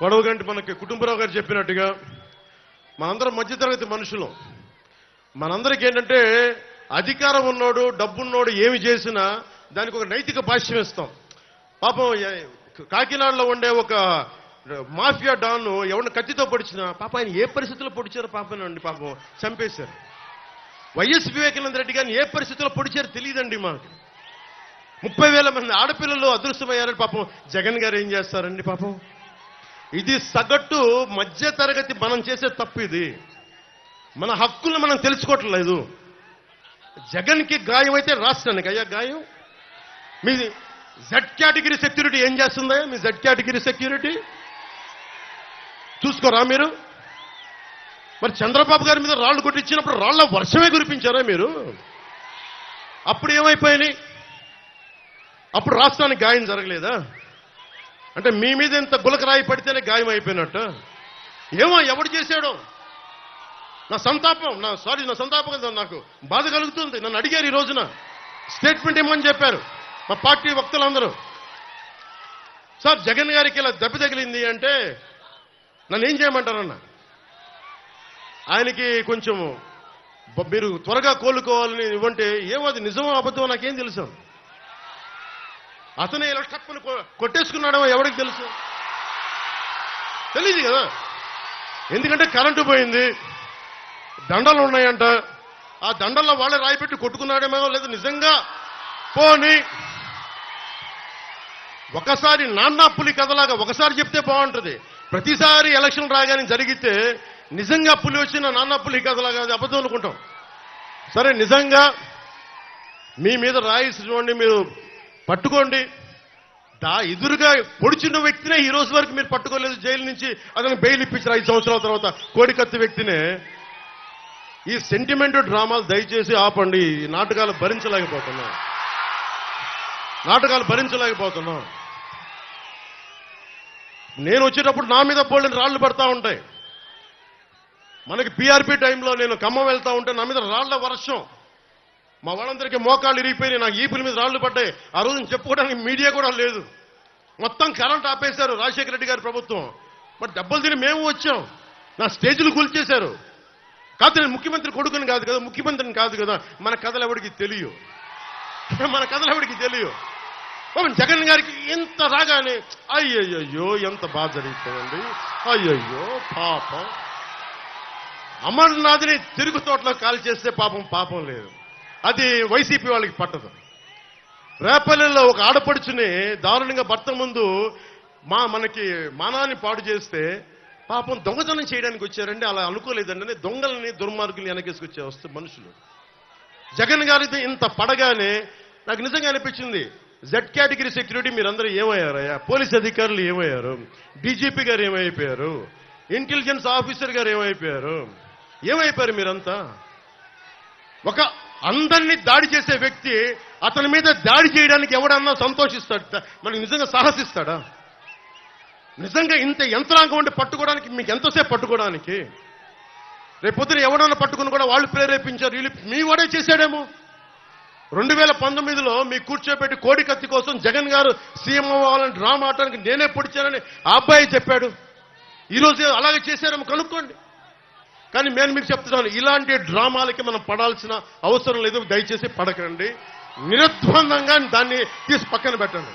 కొడవగంటి మనకి కుటుంబరావు గారు చెప్పినట్టుగా మనందరం మధ్యతరగతి మనుషులు. మనందరికీ ఏంటంటే అధికారం ఉన్నోడు డబ్బున్నోడు ఏమి చేసినా దానికి ఒక నైతిక భాష్యం ఇస్తాం. పాపం కాకినాడలో ఉండే ఒక మాఫియా డాన్ ఎవరిని కత్తితో పొడిచినా పాప ఆయన ఏ పరిస్థితుల్లో పొడిచారో పాపనండి, పాపం చంపేశారు. వైఎస్ వివేకానంద రెడ్డి గారిని ఏ పరిస్థితుల్లో పొడిచారో తెలియదండి మాకు. 30,000 మంది ఆడపిల్లలు అదృశ్యమయ్యారని పాపం జగన్ గారు ఏం చేస్తారండి పాపం. ఇది సగటు మధ్య తరగతి మనం చేసే తప్పు. ఇది మన హక్కులను మనం తెలుసుకోవట్లేదు. జగన్కి గాయం అయితే రాష్ట్రానికి అయ్యా గాయం. మీ జెడ్ కేటగిరీ సెక్యూరిటీ ఏం చేస్తుందా? మీ జెడ్ కేటగిరీ సెక్యూరిటీ చూసుకోరా మీరు? మరి చంద్రబాబు గారి మీద రాళ్లు కొట్టించినప్పుడు రాళ్ల వర్షమే కురిపించారా మీరు? అప్పుడు ఏమైపోయినాయి? అప్పుడు రాష్ట్రానికి గాయం జరగలేదా? అంటే మీ మీద ఇంత గులకరాయి పడితేనే గాయం అయిపోయినట్టు. ఏమో ఎవడు చేశాడో నా సంతాపం నాకు బాధ కలుగుతుంది. నన్ను అడిగారు ఈ రోజున స్టేట్మెంట్ ఇవ్వమని చెప్పారు మా పార్టీ వక్తలందరూ. సార్ జగన్ గారికి ఇలా దెబ్బ తగిలింది అంటే నన్ను ఏం చేయమంటారన్న? ఆయనకి కొంచెం మీరు త్వరగా కోలుకోవాలని ఇవ్వంటే ఏమో అది నిజమో అబద్ధమో నాకేం తెలుసు. అతనే ఇలా టక్కుని కొట్టేసుకున్నాడో ఎవరికి తెలుసు? తెలియదు కదా. ఎందుకంటే కరెంటు పోయింది, దండలు ఉన్నాయంట. ఆ దండల్లో వాళ్ళే రాయిపెట్టి కొట్టుకున్నాడేమో, లేదు నిజంగా పోని ఒకసారి నాన్నా పులి కథలాగా ఒకసారి చెప్తే బాగుంటుంది. ప్రతిసారి ఎలక్షన్ రాగానే జరిగితే నిజంగా పులి వచ్చిన నాన్నా పులి కథలాగా అది అబద్ధం అనుకుంటాం. సరే నిజంగా మీ మీద రాయిస్ చూడండి, మీరు పట్టుకోండి. ఎదురుగా పొడిచిన వ్యక్తినే ఈ రోజు వరకు మీరు పట్టుకోలేదు. జైలు నుంచి అతను బెయిల్ ఇప్పించారు 5 సంవత్సరాల తర్వాత. కోడికత్తి వ్యక్తినే. ఈ సెంటిమెంట్ డ్రామాలు దయచేసి ఆపండి. ఈ నాటకాలు భరించలేకపోతున్నాం. నేను వచ్చేటప్పుడు నా మీద బోల్డెన్ రాళ్లు పడతా ఉంటాయి. మనకి పీఆర్పీ టైంలో నేను ఖమ్మం వెళ్తా ఉంటే నా మీద రాళ్ల వర్షం. మా వాళ్ళందరికీ మోకాళ్ళు ఇరిగిపోయినాయి, నాకు ఈపుల మీద రాళ్లు పడ్డాయి. ఆ రోజున చెప్పుకోవడానికి మీడియా కూడా లేదు. మొత్తం కరెంట్ ఆపేశారు రాజశేఖర రెడ్డి గారి ప్రభుత్వం. మరి దెబ్బలు తిని మేము వచ్చాం. నా స్టేజ్లు కూల్చేశారు. కాదు నేను ముఖ్యమంత్రి కొడుకుని కాదు కదా, ముఖ్యమంత్రిని కాదు కదా. మన కథలు ఎవరికి తెలియవు. జగన్ గారికి ఎంత రాగానే అయ్యయ్యో ఎంత బాధ జరుగుతుందండి. అయ్యయ్యో పాపం. అమర్నాథ్ని తిరుగు తోటలో కాల్ చేస్తే పాపం లేదు. అది వైసీపీ వాళ్ళకి పట్టదు. రేపల్లెల్లో ఒక ఆడపడుచుని దారుణంగా భర్త ముందు మనకి మానాన్ని పాడు చేస్తే పాపం దొంగతనం చేయడానికి వచ్చారండి. అలా అనుకోలేదండి. దొంగలని దుర్మార్గుల్ని వెనకేసుకొచ్చే వస్తే మనుషులు. జగన్ గారితో ఇంత పడగానే నాకు నిజంగా అనిపించింది, జెడ్ కేటగిరీ సెక్యూరిటీ మీరందరూ ఏమయ్యారయ్యా? పోలీస్ అధికారులు ఏమయ్యారు? డీజీపీ గారు ఏమైపోయారు? ఇంటెలిజెన్స్ ఆఫీసర్ గారు ఏమైపోయారు మీరంతా? ఒక అందరినీ దాడి చేసే వ్యక్తి అతని మీద దాడి చేయడానికి ఎవడన్నా సంతోషిస్తాడు? మనకి నిజంగా సాహసిస్తాడా? నిజంగా ఇంత యంత్రాంగం ఉండి పట్టుకోవడానికి మీకు ఎంతసేపు పట్టుకోవడానికి? రేపొద్దున ఎవడన్నా పట్టుకుని కూడా వాళ్ళు ప్రేరేపించారు, వీళ్ళు మీ వాడే చేశాడేమో. 2019లో మీ కూర్చోబెట్టి కోడికత్తి కోసం జగన్ గారు సీఎం అవ్వాలని డ్రామా ఆడటానికి నేనే పొడిచానని ఆ అబ్బాయి చెప్పాడు. ఈరోజు అలాగే చేశారేమో కనుక్కోండి. కానీ నేను మీకు చెప్తున్నాను, ఇలాంటి డ్రామాలకి మనం పడాల్సిన అవసరం లేదు. దయచేసి పడకండి. నిర్ద్వందంగా దాన్ని తీసి పక్కన పెట్టండి.